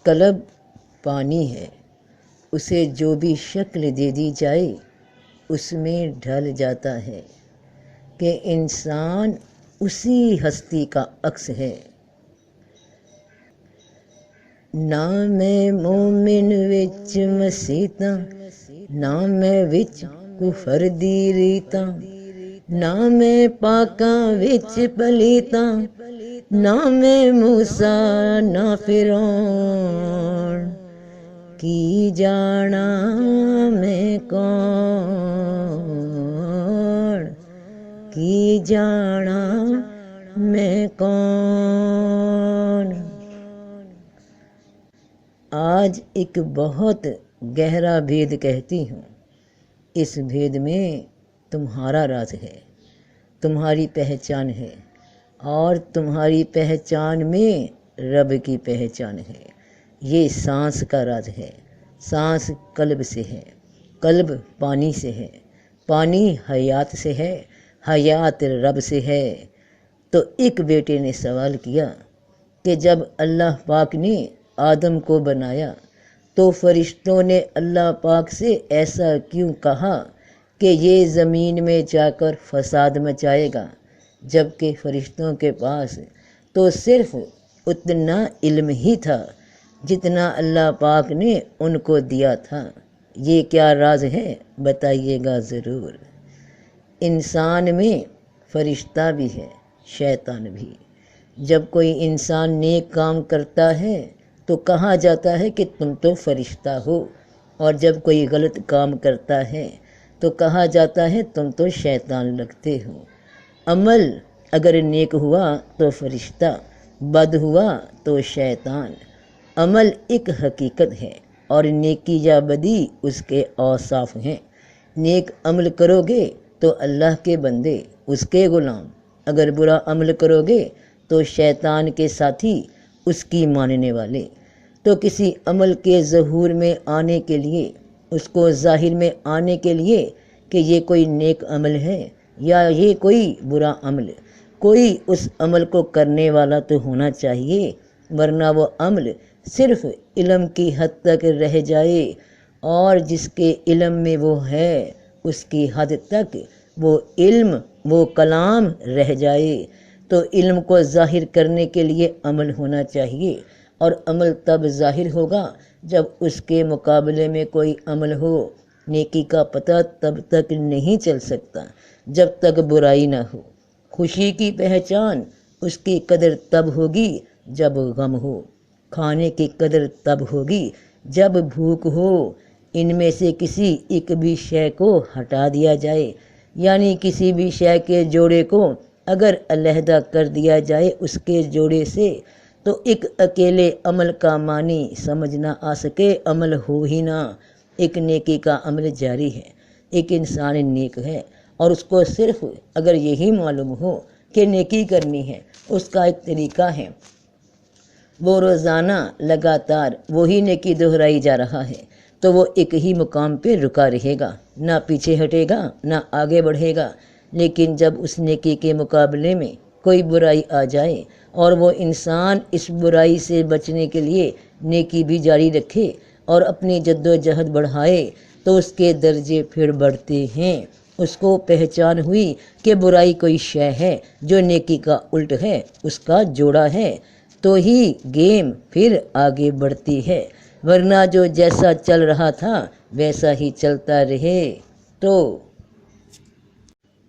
قلب پانی ہے، اسے جو بھی شکل دے دی جائے اس میں ڈھل جاتا ہے کہ انسان اسی ہستی کا عکس ہے۔ نام مومن وچ مسیتاں، نام وچ کفر دی ریتاں، نام پاکاں وچ پلیتاں، نام موسیٰ نہ فرعون، کی جانا میں کون، کی جانا میں کون۔ آج ایک بہت گہرا بھید کہتی ہوں، اس بھید میں تمہارا راز ہے، تمہاری پہچان ہے، اور تمہاری پہچان میں رب کی پہچان ہے۔ یہ سانس کا راز ہے، سانس قلب سے ہے، قلب پانی سے ہے، پانی حیات سے ہے، حیات رب سے ہے۔ تو ایک بیٹے نے سوال کیا کہ جب اللہ پاک نے آدم کو بنایا تو فرشتوں نے اللہ پاک سے ایسا کیوں کہا کہ یہ زمین میں جا کر فساد مچائے گا، جبکہ فرشتوں کے پاس تو صرف اتنا علم ہی تھا جتنا اللہ پاک نے ان کو دیا تھا۔ یہ کیا راز ہے بتائیے گا ضرور۔ انسان میں فرشتہ بھی ہے، شیطان بھی۔ جب کوئی انسان نیک کام کرتا ہے تو کہا جاتا ہے کہ تم تو فرشتہ ہو، اور جب کوئی غلط کام کرتا ہے تو کہا جاتا ہے تم تو شیطان لگتے ہو۔ عمل اگر نیک ہوا تو فرشتہ، بد ہوا تو شیطان۔ عمل ایک حقیقت ہے اور نیکی یا بدی اس کے اوصاف ہیں۔ نیک عمل کرو گے تو اللہ کے بندے، اس کے غلام، اگر برا عمل کرو گے تو شیطان کے ساتھی، اس کی ماننے والے۔ تو کسی عمل کے ظہور میں آنے کے لیے، اس کو ظاہر میں آنے کے لیے کہ یہ کوئی نیک عمل ہے یا یہ کوئی برا عمل، کوئی اس عمل کو کرنے والا تو ہونا چاہیے، ورنہ وہ عمل صرف علم کی حد تک رہ جائے، اور جس کے علم میں وہ ہے اس کی حد تک وہ علم، وہ کلام رہ جائے۔ تو علم کو ظاہر کرنے کے لیے عمل ہونا چاہیے، اور عمل تب ظاہر ہوگا جب اس کے مقابلے میں کوئی عمل ہو۔ نیکی کا پتہ تب تک نہیں چل سکتا جب تک برائی نہ ہو۔ خوشی کی پہچان اس کی قدر تب ہوگی جب غم ہو، کھانے کی قدر تب ہوگی جب بھوک ہو۔ ان میں سے کسی ایک بھی شے کو ہٹا دیا جائے، یعنی کسی بھی شے کے جوڑے کو اگر علیحدہ کر دیا جائے اس کے جوڑے سے، تو ایک اکیلے عمل کا معنی سمجھ نہ آ سکے، عمل ہو ہی نہ۔ ایک نیکی کا عمل جاری ہے، ایک انسان نیک ہے، اور اس کو صرف اگر یہی معلوم ہو کہ نیکی کرنی ہے، اس کا ایک طریقہ ہے، وہ روزانہ لگاتار وہی نیکی دہرائی جا رہا ہے، تو وہ ایک ہی مقام پہ رکا رہے گا، نہ پیچھے ہٹے گا نہ آگے بڑھے گا۔ لیکن جب اس نیکی کے مقابلے میں کوئی برائی آ جائے اور وہ انسان اس برائی سے بچنے کے لیے نیکی بھی جاری رکھے اور اپنی جد و جہد بڑھائے، تو اس کے درجے پھر بڑھتے ہیں۔ اس کو پہچان ہوئی کہ برائی کوئی شے ہے جو نیکی کا الٹ ہے، اس کا جوڑا ہے، تو ہی گیم پھر آگے بڑھتی ہے، ورنہ جو جیسا چل رہا تھا ویسا ہی چلتا رہے۔ تو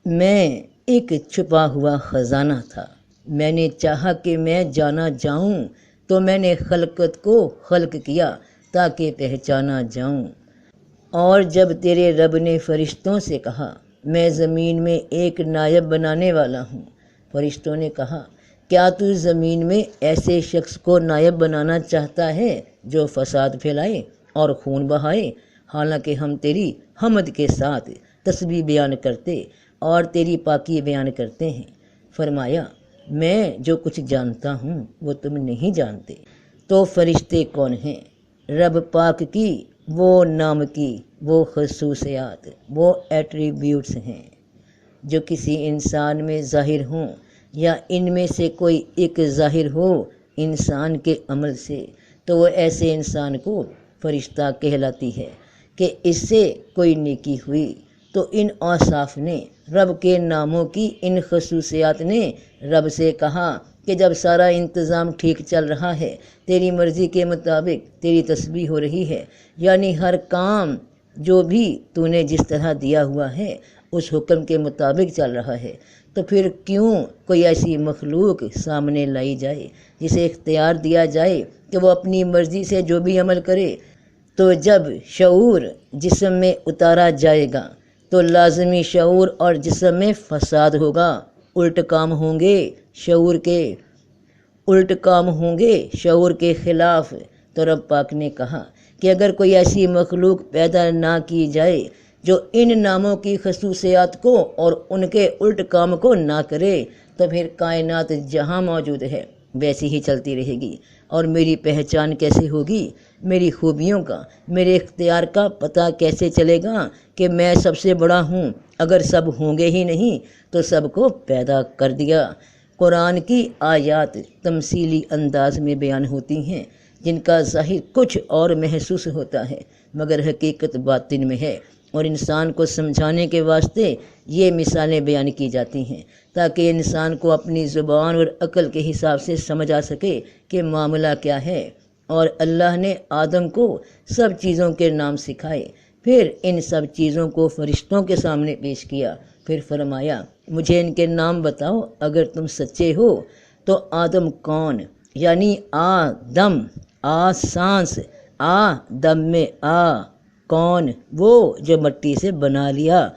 میں ایک چھپا ہوا خزانہ تھا، میں نے چاہا کہ میں جانا جاؤں، تو میں نے خلقت کو خلق کیا تاکہ پہچانا جاؤں۔ اور جب تیرے رب نے فرشتوں سے کہا میں زمین میں ایک نائب بنانے والا ہوں، فرشتوں نے کہا کیا تو زمین میں ایسے شخص کو نائب بنانا چاہتا ہے جو فساد پھیلائے اور خون بہائے؟ حالانکہ ہم تیری حمد کے ساتھ تسبیح بیان کرتے اور تیری پاکی بیان کرتے ہیں۔ فرمایا میں جو کچھ جانتا ہوں وہ تم نہیں جانتے۔ تو فرشتے کون ہیں؟ رب پاک کی وہ نام کی وہ خصوصیات، وہ ایٹریبیوٹس ہیں جو کسی انسان میں ظاہر ہوں، یا ان میں سے کوئی ایک ظاہر ہو انسان کے عمل سے، تو وہ ایسے انسان کو فرشتہ کہلاتی ہے کہ اس سے کوئی نیکی ہوئی تو ان اوصاف نے، رب کے ناموں کی ان خصوصیات نے رب سے کہا کہ جب سارا انتظام ٹھیک چل رہا ہے، تیری مرضی کے مطابق تیری تسبیح ہو رہی ہے، یعنی ہر کام جو بھی تو نے جس طرح دیا ہوا ہے اس حکم کے مطابق چل رہا ہے، تو پھر کیوں کوئی ایسی مخلوق سامنے لائی جائے جسے اختیار دیا جائے کہ وہ اپنی مرضی سے جو بھی عمل کرے؟ تو جب شعور جسم میں اتارا جائے گا تو لازمی شعور اور جسم میں فساد ہوگا، الٹ کام ہوں گے، شعور کے خلاف۔ تو رب پاک نے کہا کہ اگر کوئی ایسی مخلوق پیدا نہ کی جائے جو ان ناموں کی خصوصیات کو اور ان کے الٹ کام کو نہ کرے، تو پھر کائنات جہاں موجود ہے ویسی ہی چلتی رہے گی، اور میری پہچان کیسے ہوگی؟ میری خوبیوں کا، میرے اختیار کا پتہ کیسے چلے گا کہ میں سب سے بڑا ہوں؟ اگر سب ہوں گے ہی نہیں تو سب کو پیدا کر دیا۔ قرآن کی آیات تمثیلی انداز میں بیان ہوتی ہیں جن کا ظاہر کچھ اور محسوس ہوتا ہے مگر حقیقت باطن میں ہے، اور انسان کو سمجھانے کے واسطے یہ مثالیں بیان کی جاتی ہیں تاکہ انسان کو اپنی زبان اور عقل کے حساب سے سمجھ آ سکے کہ معاملہ کیا ہے۔ اور اللہ نے آدم کو سب چیزوں کے نام سکھائے، پھر ان سب چیزوں کو فرشتوں کے سامنے پیش کیا، پھر فرمایا مجھے ان کے نام بتاؤ اگر تم سچے ہو۔ تو آدم کون؟ یعنی آدم، سانس، دم میں کون؟ وہ جو مٹی سے بنا لیا۔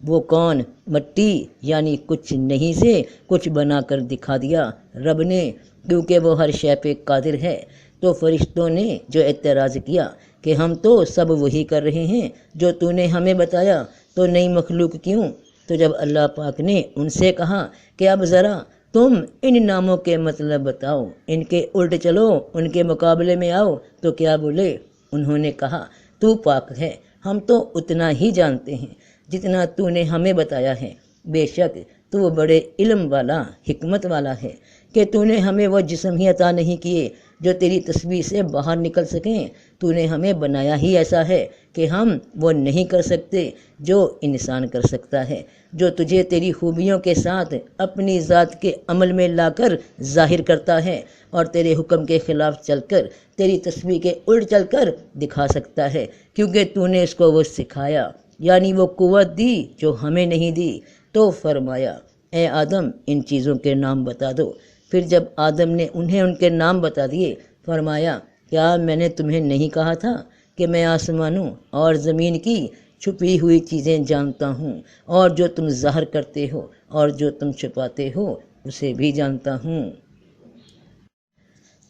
وہ کون؟ مٹی یعنی کچھ نہیں سے کچھ بنا کر دکھا دیا رب نے، کیونکہ وہ ہر شے پہ قادر ہے۔ تو فرشتوں نے جو اعتراض کیا کہ ہم تو سب وہی کر رہے ہیں جو تو نے ہمیں بتایا، تو نئی مخلوق کیوں؟ تو جب اللہ پاک نے ان سے کہا کہ اب ذرا تم ان ناموں کے مطلب بتاؤ، ان کے الٹ چلو، ان کے مقابلے میں آؤ، تو کیا بولے؟ انہوں نے کہا تو پاک ہے، ہم تو اتنا ہی جانتے ہیں جتنا تو نے ہمیں بتایا ہے، بے شک تو بڑے علم والا، حکمت والا ہے کہ تو نے ہمیں وہ جسم ہی عطا نہیں کیے جو تیری تسبیح سے باہر نکل سکیں، تو نے ہمیں بنایا ہی ایسا ہے کہ ہم وہ نہیں کر سکتے جو انسان کر سکتا ہے، جو تجھے تیری خوبیوں کے ساتھ اپنی ذات کے عمل میں لا کر ظاہر کرتا ہے، اور تیرے حکم کے خلاف چل کر، تیری تسبیح کے الٹ چل کر دکھا سکتا ہے، کیونکہ تو نے اس کو وہ سکھایا، یعنی وہ قوت دی جو ہمیں نہیں دی۔ تو فرمایا اے آدم ان چیزوں کے نام بتا دو۔ پھر جب آدم نے انہیں ان کے نام بتا دیے، فرمایا کیا میں نے تمہیں نہیں کہا تھا کہ میں آسمانوں اور زمین کی چھپی ہوئی چیزیں جانتا ہوں، اور جو تم ظاہر کرتے ہو اور جو تم چھپاتے ہو اسے بھی جانتا ہوں۔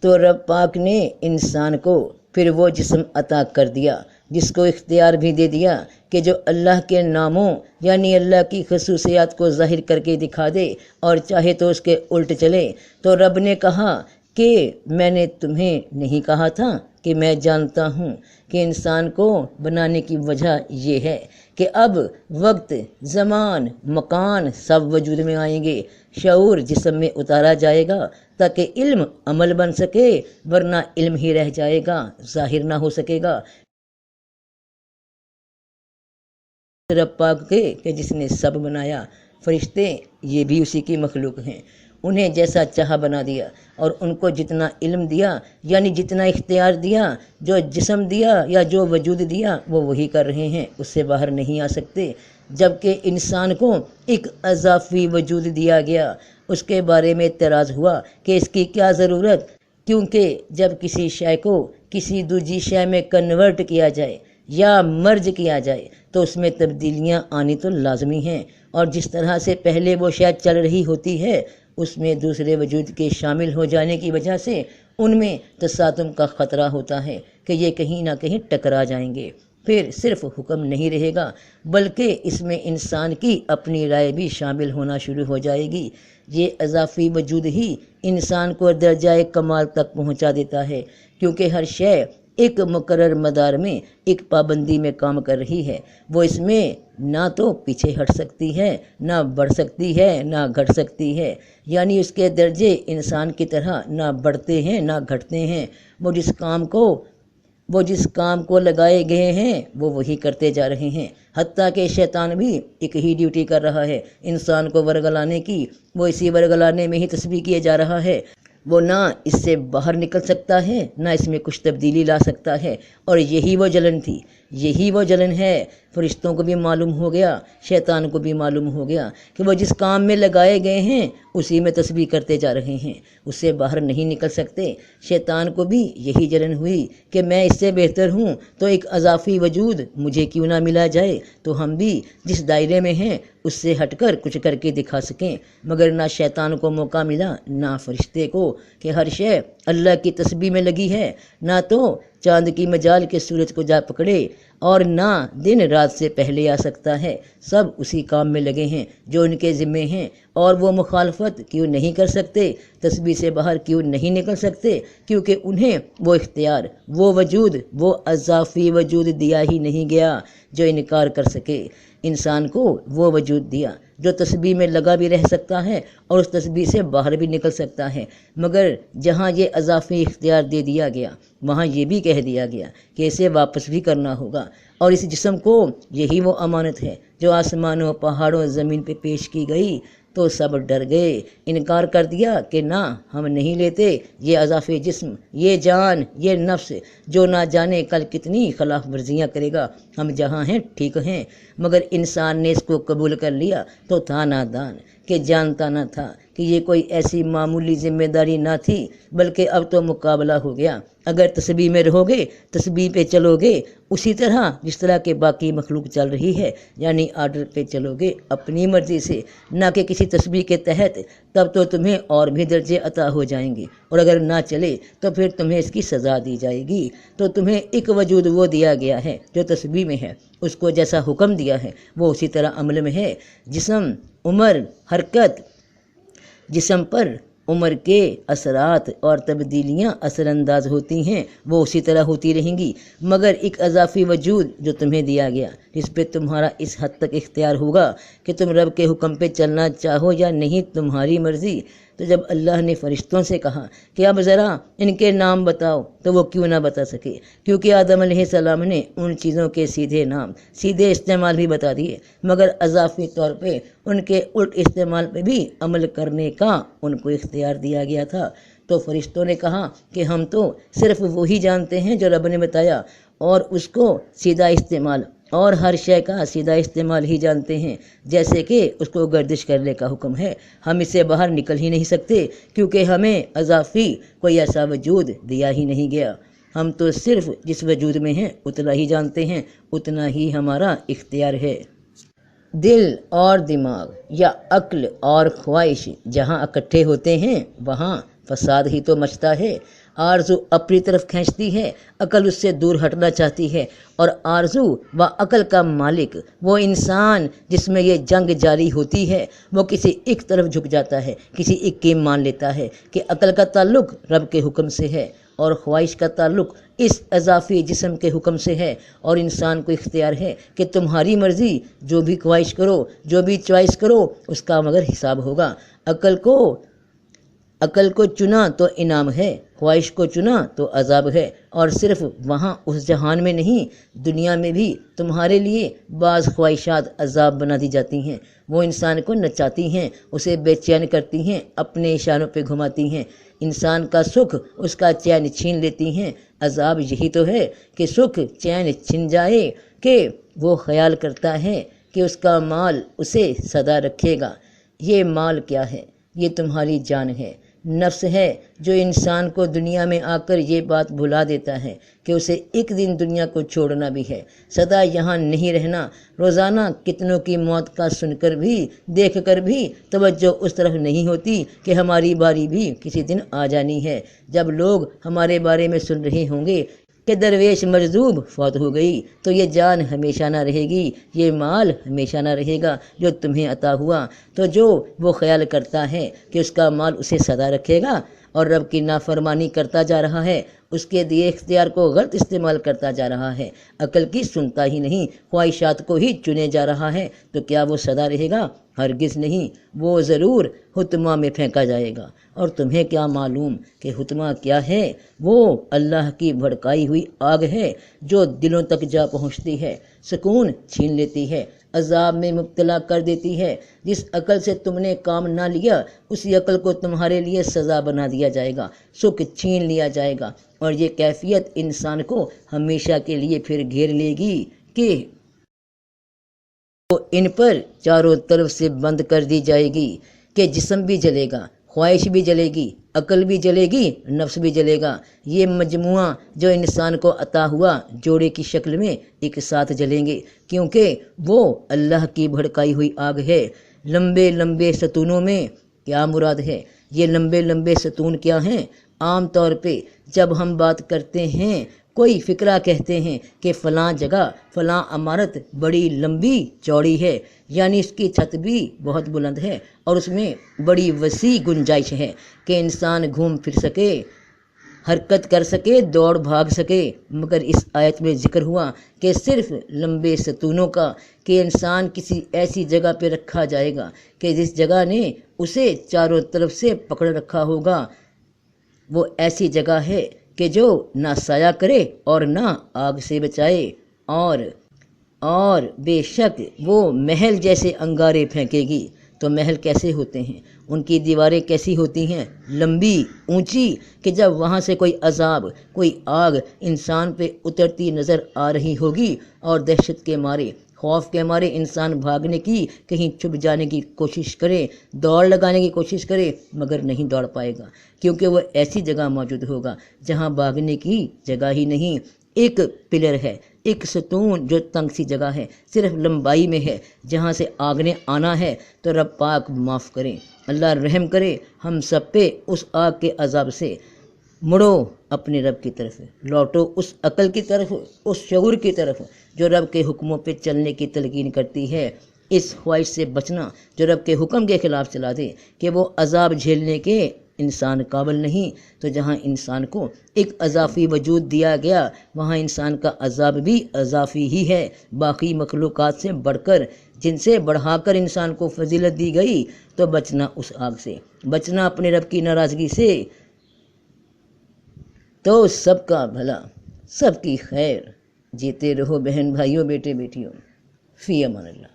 تو رب پاک نے انسان کو پھر وہ جسم عطا کر دیا جس کو اختیار بھی دے دیا کہ جو اللہ کے ناموں یعنی اللہ کی خصوصیات کو ظاہر کر کے دکھا دے، اور چاہے تو اس کے الٹ چلے۔ تو رب نے کہا کہ میں نے تمہیں نہیں کہا تھا کہ میں جانتا ہوں کہ انسان کو بنانے کی وجہ یہ ہے کہ اب وقت، زمان، مکان سب وجود میں آئیں گے، شعور جسم میں اتارا جائے گا تاکہ علم عمل بن سکے، ورنہ علم ہی رہ جائے گا، ظاہر نہ ہو سکے گا۔ رب پاک کے کہ جس نے سب بنایا، فرشتے یہ بھی اسی کی مخلوق ہیں، انہیں جیسا چاہا بنا دیا، اور ان کو جتنا علم دیا یعنی جتنا اختیار دیا، جو جسم دیا یا جو وجود دیا وہ وہی کر رہے ہیں، اس سے باہر نہیں آ سکتے۔ جبکہ انسان کو ایک اضافی وجود دیا گیا، اس کے بارے میں اعتراض ہوا کہ اس کی کیا ضرورت، کیونکہ جب کسی شے کو کسی دوسری شے میں کنورٹ کیا جائے یا مرج کیا جائے تو اس میں تبدیلیاں آنی تو لازمی ہیں، اور جس طرح سے پہلے وہ شے چل رہی ہوتی ہے اس میں دوسرے وجود کے شامل ہو جانے کی وجہ سے ان میں تصادم کا خطرہ ہوتا ہے کہ یہ کہیں نہ کہیں ٹکرا جائیں گے۔ پھر صرف حکم نہیں رہے گا بلکہ اس میں انسان کی اپنی رائے بھی شامل ہونا شروع ہو جائے گی۔ یہ اضافی وجود ہی انسان کو درجہ کمال تک پہنچا دیتا ہے، کیونکہ ہر شے ایک مقرر مدار میں، ایک پابندی میں کام کر رہی ہے، وہ اس میں نہ تو پیچھے ہٹ سکتی ہے، نہ بڑھ سکتی ہے، نہ گھٹ سکتی ہے، یعنی اس کے درجے انسان کی طرح نہ بڑھتے ہیں نہ گھٹتے ہیں۔ وہ جس کام کو لگائے گئے ہیں وہ وہی کرتے جا رہے ہیں، حتیٰ کہ شیطان بھی ایک ہی ڈیوٹی کر رہا ہے انسان کو ورگلانے کی، وہ اسی ورگلانے میں ہی تسبیح کیے جا رہا ہے۔ وہ نہ اس سے باہر نکل سکتا ہے نہ اس میں کچھ تبدیلی لا سکتا ہے، اور یہی وہ جلن تھی، یہی وہ جلن ہے۔ فرشتوں کو بھی معلوم ہو گیا، شیطان کو بھی معلوم ہو گیا کہ وہ جس کام میں لگائے گئے ہیں اسی میں تسبیح کرتے جا رہے ہیں، اس سے باہر نہیں نکل سکتے۔ شیطان کو بھی یہی جلن ہوئی کہ میں اس سے بہتر ہوں تو ایک اضافی وجود مجھے کیوں نہ ملا جائے تو ہم بھی جس دائرے میں ہیں اس سے ہٹ کر کچھ کر کے دکھا سکیں۔ مگر نہ شیطان کو موقع ملا نہ فرشتے کو کہ ہر شے اللہ کی تسبیح میں لگی ہے، نہ تو چاند کی مجال کے سورج کو جا پکڑے اور نہ دن رات سے پہلے آ سکتا ہے۔ سب اسی کام میں لگے ہیں جو ان کے ذمے ہیں، اور وہ مخالفت کیوں نہیں کر سکتے، تسبیح سے باہر کیوں نہیں نکل سکتے، کیونکہ انہیں وہ اختیار، وہ وجود، وہ اضافی وجود دیا ہی نہیں گیا جو انکار کر سکے۔ انسان کو وہ وجود دیا جو تسبیح میں لگا بھی رہ سکتا ہے اور اس تسبیح سے باہر بھی نکل سکتا ہے، مگر جہاں یہ اضافی اختیار دے دیا گیا وہاں یہ بھی کہہ دیا گیا کہ اسے واپس بھی کرنا ہوگا، اور اس جسم کو یہی وہ امانت ہے جو آسمانوں، پہاڑوں، زمین پہ پیش کی گئی تو سب ڈر گئے، انکار کر دیا کہ نہ ہم نہیں لیتے یہ اضافی جسم، یہ جان، یہ نفس جو نہ جانے کل کتنی خلاف ورزیاں کرے گا، ہم جہاں ہیں ٹھیک ہیں۔ مگر انسان نے اس کو قبول کر لیا تو تھا نادان کہ جانتا نہ تھا کہ یہ کوئی ایسی معمولی ذمہ داری نہ تھی، بلکہ اب تو مقابلہ ہو گیا۔ اگر تسبیح میں رہو گے، تسبیح پہ چلو گے اسی طرح جس طرح کے باقی مخلوق چل رہی ہے، یعنی آرڈر پہ چلو گے اپنی مرضی سے، نہ کہ کسی تسبیح کے تحت، تب تو تمہیں اور بھی درجے عطا ہو جائیں گے، اور اگر نہ چلے تو پھر تمہیں اس کی سزا دی جائے گی۔ تو تمہیں ایک وجود وہ دیا گیا ہے جو تسبیح میں ہے، اس کو جیسا حکم دیا ہے وہ اسی طرح عمل میں ہے۔ جسم، عمر، حرکت، جسم پر عمر کے اثرات اور تبدیلیاں اثر انداز ہوتی ہیں، وہ اسی طرح ہوتی رہیں گی، مگر ایک اضافی وجود جو تمہیں دیا گیا جس پہ تمہارا اس حد تک اختیار ہوگا کہ تم رب کے حکم پہ چلنا چاہو یا نہیں، تمہاری مرضی۔ تو جب اللہ نے فرشتوں سے کہا کہ اب ذرا ان کے نام بتاؤ تو وہ کیوں نہ بتا سکے، کیونکہ آدم علیہ السلام نے ان چیزوں کے سیدھے نام، سیدھے استعمال بھی بتا دیے، مگر اضافی طور پہ ان کے الٹ استعمال پہ بھی عمل کرنے کا ان کو اختیار دیا گیا تھا۔ تو فرشتوں نے کہا کہ ہم تو صرف وہی جانتے ہیں جو رب نے بتایا، اور اس کو سیدھا استعمال اور ہر شے کا سیدھا استعمال ہی جانتے ہیں، جیسے کہ اس کو گردش کرنے کا حکم ہے۔ ہم اس سے باہر نکل ہی نہیں سکتے کیونکہ ہمیں اضافی کوئی ایسا وجود دیا ہی نہیں گیا۔ ہم تو صرف جس وجود میں ہیں اتنا ہی جانتے ہیں، اتنا ہی ہمارا اختیار ہے۔ دل اور دماغ یا عقل اور خواہش جہاں اکٹھے ہوتے ہیں وہاں فساد ہی تو مچتا ہے۔ آرزو اپنی طرف کھینچتی ہے، عقل اس سے دور ہٹنا چاہتی ہے، اور آرزو و عقل کا مالک وہ انسان جس میں یہ جنگ جاری ہوتی ہے، وہ کسی ایک طرف جھک جاتا ہے، کسی ایک کی مان لیتا ہے کہ عقل کا تعلق رب کے حکم سے ہے اور خواہش کا تعلق اس اضافی جسم کے حکم سے ہے، اور انسان کو اختیار ہے کہ تمہاری مرضی، جو بھی خواہش کرو، جو بھی چوائس کرو، اس کا مگر حساب ہوگا۔ عقل کو چنا تو انعام ہے، خواہش کو چنا تو عذاب ہے، اور صرف وہاں اس جہان میں نہیں، دنیا میں بھی تمہارے لیے بعض خواہشات عذاب بنا دی جاتی ہیں۔ وہ انسان کو نچاتی ہیں، اسے بے چین کرتی ہیں، اپنے اشاروں پہ گھماتی ہیں، انسان کا سکھ اس کا چین چھین لیتی ہیں۔ عذاب یہی تو ہے کہ سکھ چین چھن جائے، کہ وہ خیال کرتا ہے کہ اس کا مال اسے سدا رکھے گا۔ یہ مال کیا ہے؟ یہ تمہاری جان ہے، نفس ہے، جو انسان کو دنیا میں آ کر یہ بات بھلا دیتا ہے کہ اسے ایک دن دنیا کو چھوڑنا بھی ہے، سدا یہاں نہیں رہنا۔ روزانہ کتنوں کی موت کا سن کر بھی، دیکھ کر بھی توجہ اس طرف نہیں ہوتی کہ ہماری باری بھی کسی دن آ جانی ہے، جب لوگ ہمارے بارے میں سن رہے ہوں گے کہ درویش مجذوب فوت ہو گئی، تو یہ جان ہمیشہ نہ رہے گی، یہ مال ہمیشہ نہ رہے گا جو تمہیں عطا ہوا۔ تو جو وہ خیال کرتا ہے کہ اس کا مال اسے سدا رکھے گا، اور رب کی نافرمانی کرتا جا رہا ہے، اس کے دیے اختیار کو غلط استعمال کرتا جا رہا ہے، عقل کی سنتا ہی نہیں، خواہشات کو ہی چنے جا رہا ہے، تو کیا وہ سدا رہے گا؟ ہرگز نہیں، وہ ضرور حطمہ میں پھینکا جائے گا۔ اور تمہیں کیا معلوم کہ حطمہ کیا ہے؟ وہ اللہ کی بھڑکائی ہوئی آگ ہے جو دلوں تک جا پہنچتی ہے، سکون چھین لیتی ہے، عذاب میں مبتلا کر دیتی ہے۔ جس عقل سے تم نے کام نہ لیا، اسی عقل کو تمہارے لیے سزا بنا دیا جائے گا، سکھ چھین لیا جائے گا، اور یہ کیفیت انسان کو ہمیشہ کے لیے پھر گھیر لے گی کہ وہ ان پر چاروں طرف سے بند کر دی جائے گی کہ جسم بھی جلے گا، خواہش بھی جلے گی، عقل بھی جلے گی، نفس بھی جلے گا۔ یہ مجموعہ جو انسان کو عطا ہوا جوڑے کی شکل میں ایک ساتھ جلیں گے، کیونکہ وہ اللہ کی بھڑکائی ہوئی آگ ہے۔ لمبے لمبے ستونوں میں کیا مراد ہے؟ یہ لمبے لمبے ستون کیا ہیں؟ عام طور پہ جب ہم بات کرتے ہیں، کوئی فقرہ کہتے ہیں کہ فلاں جگہ فلاں عمارت بڑی لمبی چوڑی ہے، یعنی اس کی چھت بھی بہت بلند ہے اور اس میں بڑی وسیع گنجائش ہے کہ انسان گھوم پھر سکے، حرکت کر سکے، دوڑ بھاگ سکے۔ مگر اس آیت میں ذکر ہوا کہ صرف لمبے ستونوں کا، کہ انسان کسی ایسی جگہ پہ رکھا جائے گا کہ جس جگہ نے اسے چاروں طرف سے پکڑ رکھا ہوگا، وہ ایسی جگہ ہے کہ جو نہ سایہ کرے اور نہ آگ سے بچائے، اور بے شک وہ محل جیسے انگارے پھینکے گی۔ تو محل کیسے ہوتے ہیں؟ ان کی دیواریں کیسی ہوتی ہیں؟ لمبی، اونچی، کہ جب وہاں سے کوئی عذاب، کوئی آگ انسان پہ اترتی نظر آ رہی ہوگی اور دہشت کے مارے، خوف کے مارے انسان بھاگنے کی، کہیں چھپ جانے کی کوشش کرے، دوڑ لگانے کی کوشش کرے، مگر نہیں دوڑ پائے گا، کیونکہ وہ ایسی جگہ موجود ہوگا جہاں بھاگنے کی جگہ ہی نہیں۔ ایک پلر ہے، ایک ستون جو تنگ سی جگہ ہے، صرف لمبائی میں ہے، جہاں سے آگ نے آنا ہے۔ تو رب پاک معاف کرے، اللہ رحم کرے ہم سب پہ اس آگ کے عذاب سے۔ مڑو اپنے رب کی طرف، لوٹو اس عقل کی طرف، اس شعور کی طرف جو رب کے حکموں پہ چلنے کی تلقین کرتی ہے۔ اس خواہش سے بچنا جو رب کے حکم کے خلاف چلا دے کہ وہ عذاب جھیلنے کے انسان قابل نہیں۔ تو جہاں انسان کو ایک اضافی وجود دیا گیا، وہاں انسان کا عذاب بھی اضافی ہی ہے، باقی مخلوقات سے بڑھ کر، جن سے بڑھا کر انسان کو فضیلت دی گئی۔ تو بچنا اس آگ سے، بچنا اپنے رب کی ناراضگی سے، تو سب کا بھلا، سب کی خیر۔ جیتے رہو بہن بھائیوں، بیٹے بیٹیوں، فی امان اللہ۔